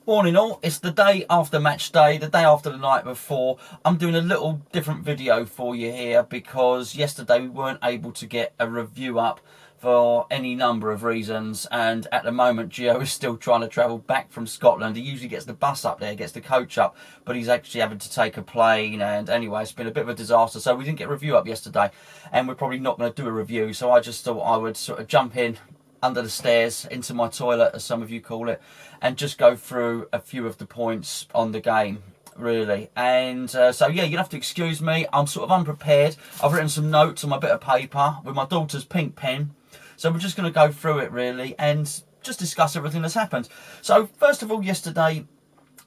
Morning all, it's the day after match day, the day after the night before. I'm doing a little different video for you here because yesterday we weren't able to get a review up for any number of reasons, and at the moment Gio is still trying to travel back from Scotland. He usually gets the bus up there, gets the coach up, but he's actually having to take a plane, and anyway it's been a bit of a disaster, so we didn't get a review up yesterday and we're probably not going to do a review. So I just thought I would sort of jump in under the stairs into my toilet, as some of you call it, and just go through a few of the points on the game, really. And so yeah, you'll have to excuse me, I'm sort of unprepared. I've written some notes on my bit of paper with my daughter's pink pen, so we're just going to go through it really and just discuss everything that's happened. So first of all, yesterday,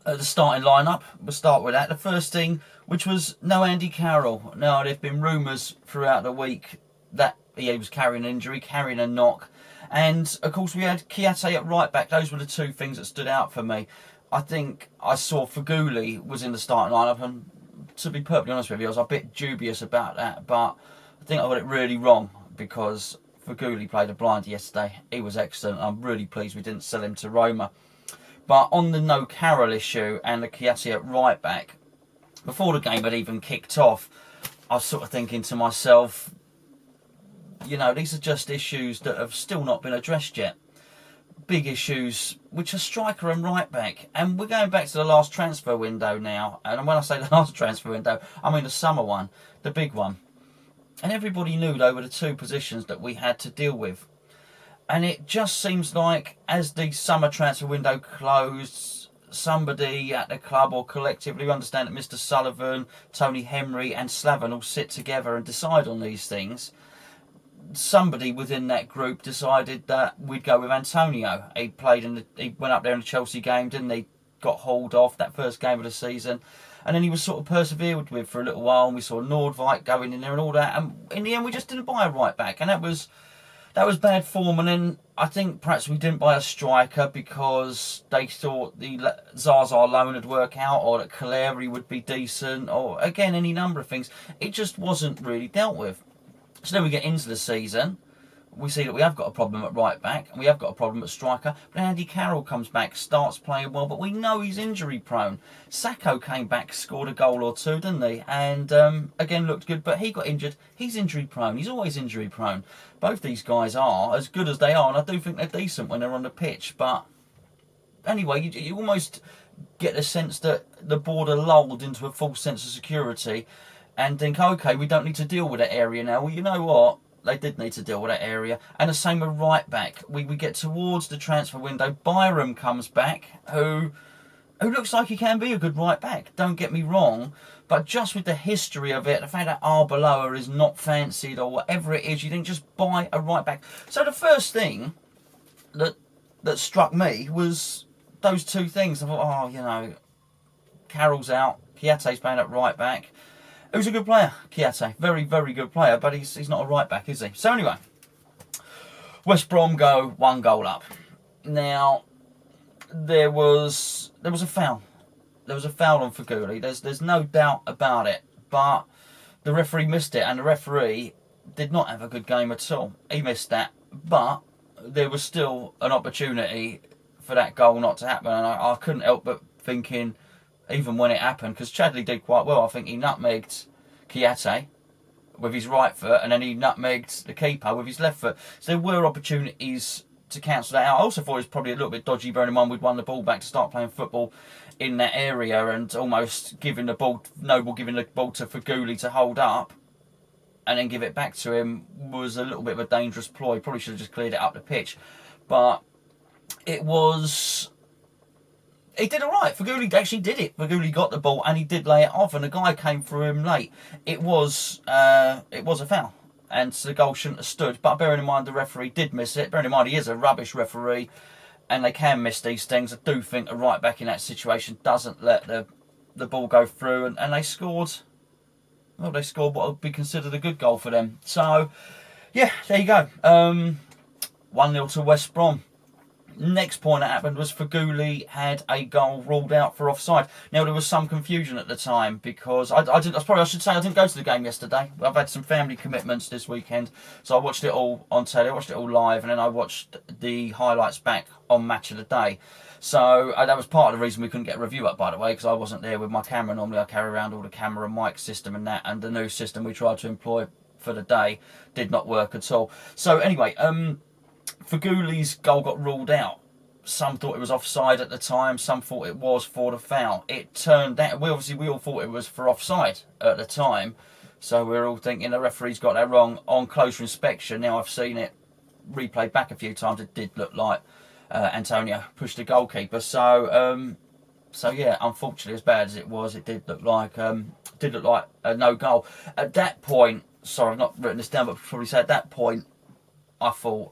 the starting lineup, we'll start with that. The first thing, which was no Andy Carroll. Now, there have been rumours throughout the week that he was carrying an injury, carrying a knock. And of course we had Kiate at right back. Those were the two things that stood out for me. I think I saw Faguli was in the starting lineup, and to be perfectly honest with you, I was a bit dubious about that, but I think I got it really wrong because Faguli played a blind yesterday. He was excellent. I'm really pleased we didn't sell him to Roma. But on the no Carroll issue and the Kiate at right back, before the game had even kicked off, I was sort of thinking to myself, you know, these are just issues that have still not been addressed yet. Big issues, which are striker and right back. And we're going back to the last transfer window now. And when I say the last transfer window, I mean the summer one, the big one. And everybody knew they were the two positions that we had to deal with. And it just seems like as the summer transfer window closed, somebody at the club or collectively, we understand that Mr. Sullivan, Tony Henry and Slaven all sit together and decide on these things. Somebody within that group decided that we'd go with Antonio. He went up there in the Chelsea game, didn't he? Got hauled off that first game of the season, and then he was sort of persevered with for a little while. And we saw Nordvik going in there and all that, and in the end we just didn't buy a right back, and that was bad form. And then I think perhaps we didn't buy a striker because they thought the Zaza loan would work out, or that Caleri would be decent, or again any number of things. It just wasn't really dealt with. So then we get into the season, we see that we have got a problem at right back, and we have got a problem at striker, but Andy Carroll comes back, starts playing well, but we know he's injury prone. Sacco came back, scored a goal or two, didn't he? And again looked good, but he got injured. He's injury prone, he's always injury prone. Both these guys are, as good as they are, and I do think they're decent when they're on the pitch, but anyway, you almost get the sense that the board are lulled into a false sense of security and think, okay, we don't need to deal with that area now. Well, you know what? They did need to deal with that area. And the same with right back. We get towards the transfer window. Byram comes back, who looks like he can be a good right back. Don't get me wrong. But just with the history of it, the fact that Arbeloa is not fancied or whatever it is, you think just buy a right back. So the first thing that struck me was those two things. I thought, oh, you know, Carroll's out. Kiate's playing at right back. Who's a good player, Kiate. Very, very good player, but he's not a right back, is he? So anyway, West Brom go 1 goal up. Now, there was a foul. There was a foul on Faguli. There's no doubt about it. But the referee missed it, and the referee did not have a good game at all. He missed that, but there was still an opportunity for that goal not to happen, and I couldn't help but thinking, even when it happened, because Chadley did quite well. I think he nutmegged Kiate with his right foot, and then he nutmegged the keeper with his left foot. So there were opportunities to cancel that out. I also thought it was probably a little bit dodgy, bearing in mind we'd won the ball back to start playing football in that area, and almost giving the ball to Faguli to hold up and then give it back to him was a little bit of a dangerous ploy. Probably should have just cleared it up the pitch. But it was... He did all right. Faguli actually did it. Faguli got the ball and he did lay it off, and the guy came through him late. It was a foul, and so the goal shouldn't have stood. But bearing in mind the referee did miss it. Bearing in mind he is a rubbish referee, and they can miss these things. I do think a right back in that situation doesn't let the ball go through, and they scored. Well, they scored what would be considered a good goal for them. So, yeah, there you go. 1-0 to West Brom. Next point that happened was Faguli had a goal ruled out for offside. Now, there was some confusion at the time because I didn't go to the game yesterday. I've had some family commitments this weekend, so I watched it all on telly. I watched it all live, and then I watched the highlights back on Match of the Day. So that was part of the reason we couldn't get a review up, by the way, because I wasn't there with my camera. Normally I carry around all the camera and mic system and that, and the new system we tried to employ for the day did not work at all. So anyway, Feghoulie's goal got ruled out. Some thought it was offside at the time, some thought it was for the foul. It turned out, we all thought it was for offside at the time, so we were all thinking the referee's got that wrong. On closer inspection, now I've seen it replayed back a few times, it did look like Antonio pushed the goalkeeper. So yeah, unfortunately, as bad as it was, it did look like a no goal. At that point, sorry, I've not written this down, but I'll probably say at that point, I thought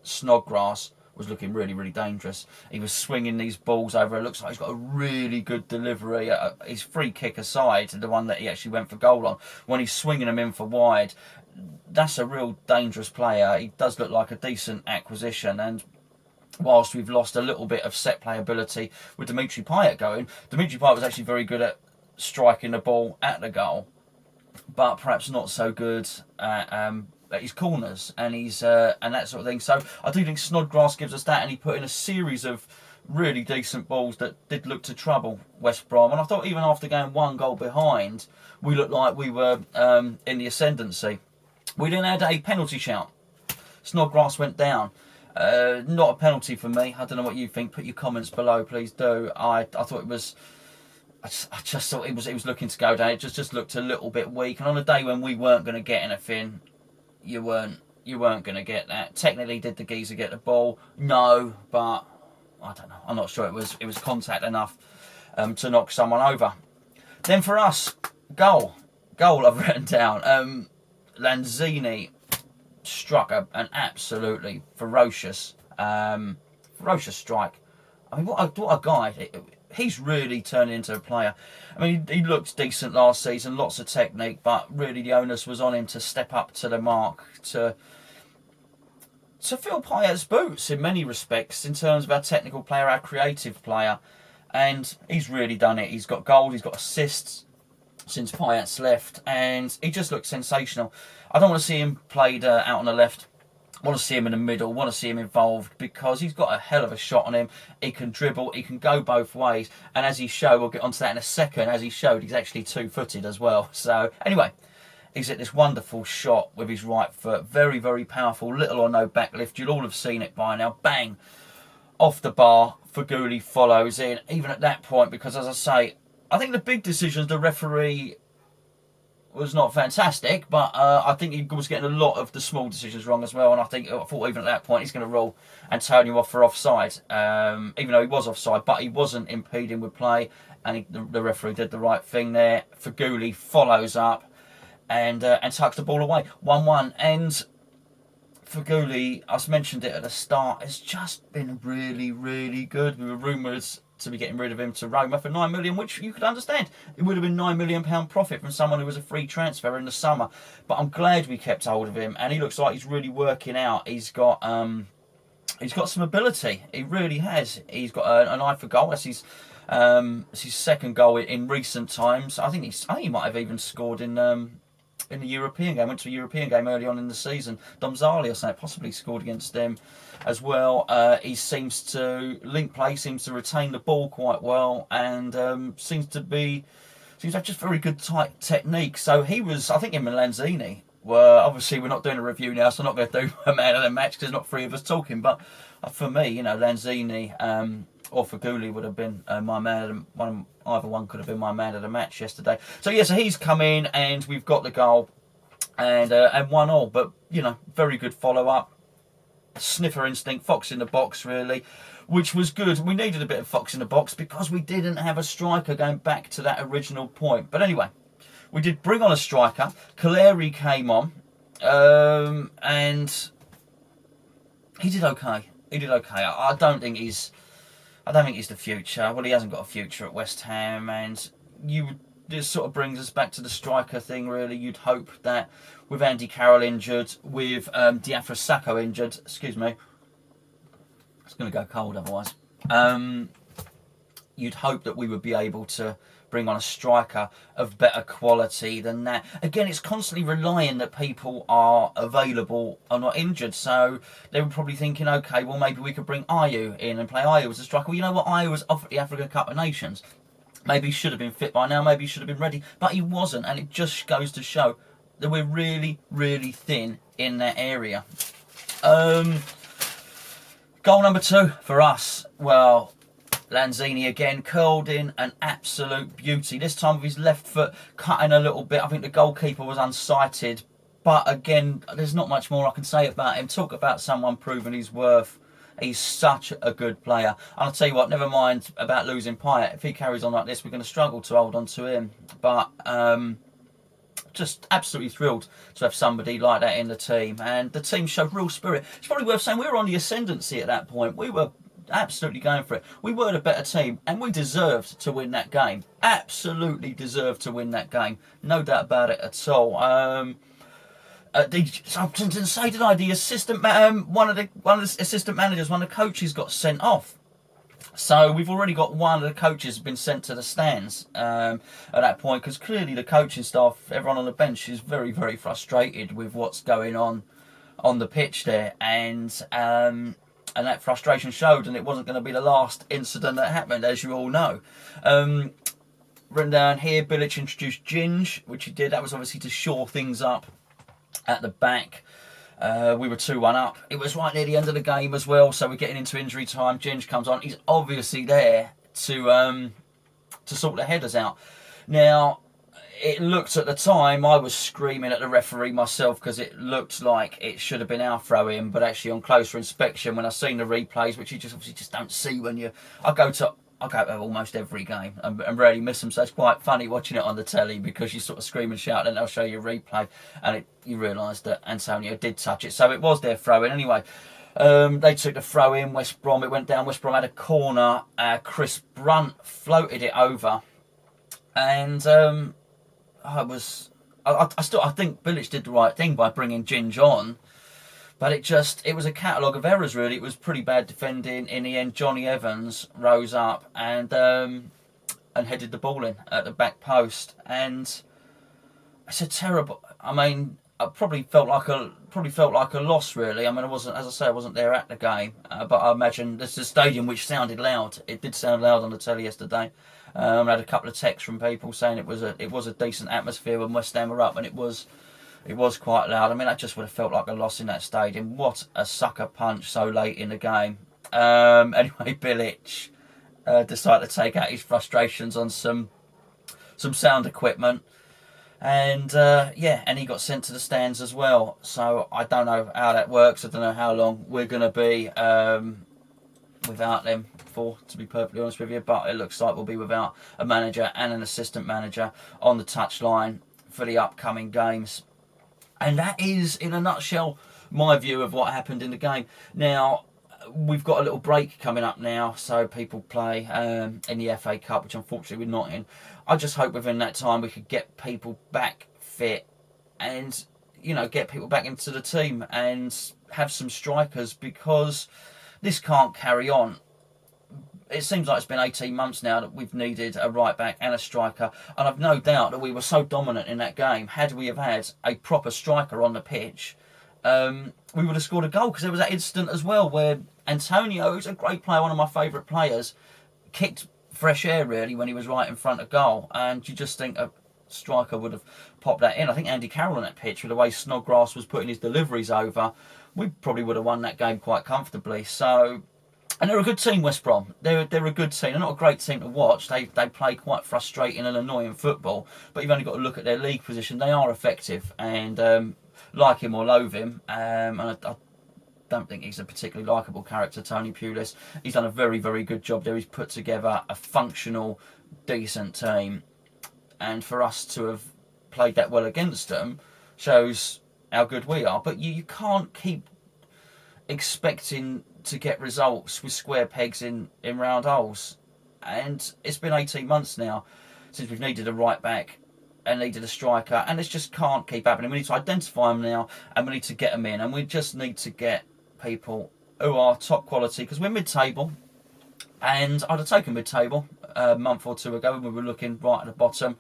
Snodgrass was looking really, really dangerous. He was swinging these balls over. It looks like he's got a really good delivery. His free kick aside, the one that he actually went for goal on, when he's swinging them in for wide, that's a real dangerous player. He does look like a decent acquisition. And whilst we've lost a little bit of set play ability with Dimitri Payet going, Dimitri Payet was actually very good at striking the ball at the goal, but perhaps not so good at his corners and and that sort of thing. So I do think Snodgrass gives us that, and he put in a series of really decent balls that did look to trouble West Brom. And I thought even after going 1 goal behind, we looked like we were in the ascendancy. We then had a penalty shout. Snodgrass went down. Not a penalty for me. I don't know what you think. Put your comments below, please do. I thought it was. I just thought it was looking to go down. It just looked a little bit weak. And on a day when we weren't going to get anything, you weren't going to get that. Technically, did the geezer get the ball? No, but I don't know. I'm not sure it was contact enough to knock someone over. Then for us, goal I've written down. Lanzini struck an absolutely ferocious strike. I mean, what a guy! He's really turned into a player. I mean, he looked decent last season, lots of technique, but really the onus was on him to step up to the mark, to fill Payet's boots in many respects in terms of our technical player, our creative player, and he's really done it. He's got goals, he's got assists since Payet's left, and he just looks sensational. I don't want to see him played out on the left. I want to see him in the middle, want to see him involved, because he's got a hell of a shot on him. He can dribble, he can go both ways, and as he showed, we'll get onto that in a second, as he showed, he's actually two-footed as well. So anyway, he's hit this wonderful shot with his right foot, very, very powerful, little or no backlift. You'll all have seen it by now. Bang! Off the bar, Feghouli follows in, even at that point, because as I say, I think the big decisions, the referee was not fantastic, but I think he was getting a lot of the small decisions wrong as well, and I thought even at that point he's going to roll Antonio off for offside, even though he was offside, but he wasn't impeding with play, and the referee did the right thing there. Feghouli follows up and tucks the ball away, 1-1, and Feghouli, I mentioned it at the start, has just been really, really good. We were rumoured to be getting rid of him to Roma for 9 million, which you could understand. It would have been £9 million profit from someone who was a free transfer in the summer. But I'm glad we kept hold of him, and he looks like he's really working out. He's got some ability. He really has. He's got an eye for goal. That's his second goal in recent times. I think he might have even scored in the European game. Went to a European game early on in the season. Domzali or something possibly scored against them as well. He seems to link play, seems to retain the ball quite well, and seems to have just very good tight technique. So he was, I think, him and Lanzini were, obviously we're not doing a review now, so I'm not going to do a man of the match because there's not 3 of us talking. But for me, Lanzini or Feghouli would have been my man. Either one could have been my man of the match yesterday. So yeah, so he's come in and we've got the goal and 1-1. But very good follow up. Sniffer instinct, fox in the box really, which was good. We needed a bit of fox in the box because we didn't have a striker, going back to that original point. But anyway, we did bring on a striker. Caleri came on, and he did okay. I don't think he's the future. Well, he hasn't got a future at West Ham, and this sort of brings us back to the striker thing, really. You'd hope that with Andy Carroll injured, with Diafra Sakho injured, excuse me, it's going to go cold otherwise, you'd hope that we would be able to bring on a striker of better quality than that. Again, it's constantly relying that people are available or not injured. So they were probably thinking, okay, well, maybe we could bring Ayew in and play Ayew as a striker. Well, you know what? Ayew was off at the Africa Cup of Nations. Maybe he should have been fit by now. Maybe he should have been ready. But he wasn't. And it just goes to show that we're really, really thin in that area. Goal number 2 for us. Well, Lanzini again curled in an absolute beauty. This time with his left foot cutting a little bit. I think the goalkeeper was unsighted. But again, there's not much more I can say about him. Talk about someone proving his worth. He's such a good player. And I'll tell you what, never mind about losing Pyatt. If he carries on like this, we're going to struggle to hold on to him. But just absolutely thrilled to have somebody like that in the team. And the team showed real spirit. It's probably worth saying we were on the ascendancy at that point. We were absolutely going for it. We were the better team and we deserved to win that game. Absolutely deserved to win that game. No doubt about it at all. The assistant, one of the assistant managers, one of the coaches got sent off. So we've already got one of the coaches been sent to the stands at that point, because clearly the coaching staff, everyone on the bench, is very, very frustrated with what's going on the pitch there, and that frustration showed, and it wasn't going to be the last incident that happened, as you all know. Written down here, Bilic introduced Ginge, which he did. That was obviously to shore things up at the back. We were 2-1 up. It was right near the end of the game as well, so we're getting into injury time. Ginge comes on. He's obviously there to sort the headers out. Now, it looked at the time, I was screaming at the referee myself because it looked like it should have been our throw-in, but actually on closer inspection, when I've seen the replays, which you just obviously just don't see when you... I go to almost every game and rarely miss them, so it's quite funny watching it on the telly because you sort of scream and shout and they'll show you a replay and you realise that Antonio did touch it, so it was their throw-in anyway. They took the throw-in, West Brom, it went down, West Brom had a corner, Chris Brunt floated it over, and I think Bilic did the right thing by bringing Ginge on. But it was a catalogue of errors, really. It was pretty bad defending. In the end, Johnny Evans rose up and headed the ball in at the back post. And it's a terrible... I mean, I probably felt like a loss, really. I mean, I wasn't there at the game. But I imagine this is a stadium which sounded loud. It did sound loud on the telly yesterday. I had a couple of texts from people saying it was a decent atmosphere when West Ham were up, and it was quite loud. I mean, that just would have felt like a loss in that stadium. What a sucker punch so late in the game. Anyway, Bilic decided to take out his frustrations on some sound equipment. And, and he got sent to the stands as well. So I don't know how that works. I don't know how long we're going to be without them for, to be perfectly honest with you. But it looks like we'll be without a manager and an assistant manager on the touchline for the upcoming games. And that is, in a nutshell, my view of what happened in the game. Now, we've got a little break coming up now, so people play in the FA Cup, which unfortunately we're not in. I just hope within that time we could get people back fit and, get people back into the team and have some strikers, because this can't carry on. It seems like it's been 18 months now that we've needed a right back and a striker, and I've no doubt that we were so dominant in that game. Had we have had a proper striker on the pitch, we would have scored a goal, because there was that incident as well where Antonio, who's a great player, one of my favourite players, kicked fresh air really when he was right in front of goal, and you just think a striker would have popped that in. I think Andy Carroll on that pitch, with the way Snodgrass was putting his deliveries over, we probably would have won that game quite comfortably. So... And they're a good team, West Brom. They're a good team. They're not a great team to watch. They play quite frustrating and annoying football. But you've only got to look at their league position. They are effective. And like him or loathe him, and I don't think he's a particularly likeable character, Tony Pulis. He's done a very, very good job there. He's put together a functional, decent team. And for us to have played that well against them shows how good we are. But you can't keep expecting to get results with square pegs in round holes. And it's been 18 months now since we've needed a right back and needed a striker, and this just can't keep happening. We need to identify them now, and we need to get them in, and we just need to get people who are top quality, because we're mid-table. And I'd have taken mid-table a month or two ago when we were looking right at the bottom.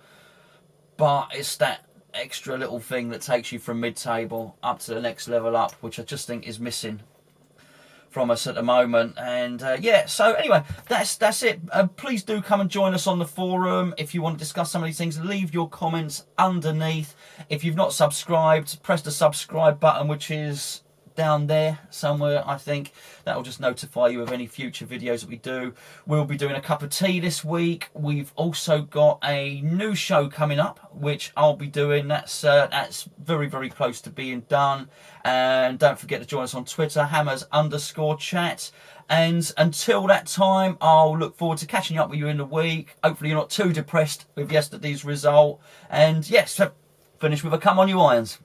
But it's that extra little thing that takes you from mid-table up to the next level up, which I just think is missing from us at the moment. And yeah, so anyway, that's it. Please do come and join us on the forum if you want to discuss some of these things. Leave your comments underneath. If you've not subscribed, press the subscribe button, which is down there somewhere. I think that will just notify you of any future videos that we do. We'll be doing a cup of tea this week. We've also got a new show coming up, which I'll be doing. That's very, very close to being done. And don't forget to join us on Twitter, hammers_chat. And until that time, I'll look forward to catching up with you in the week. Hopefully you're not too depressed with yesterday's result. And yes, finish with a come on you irons.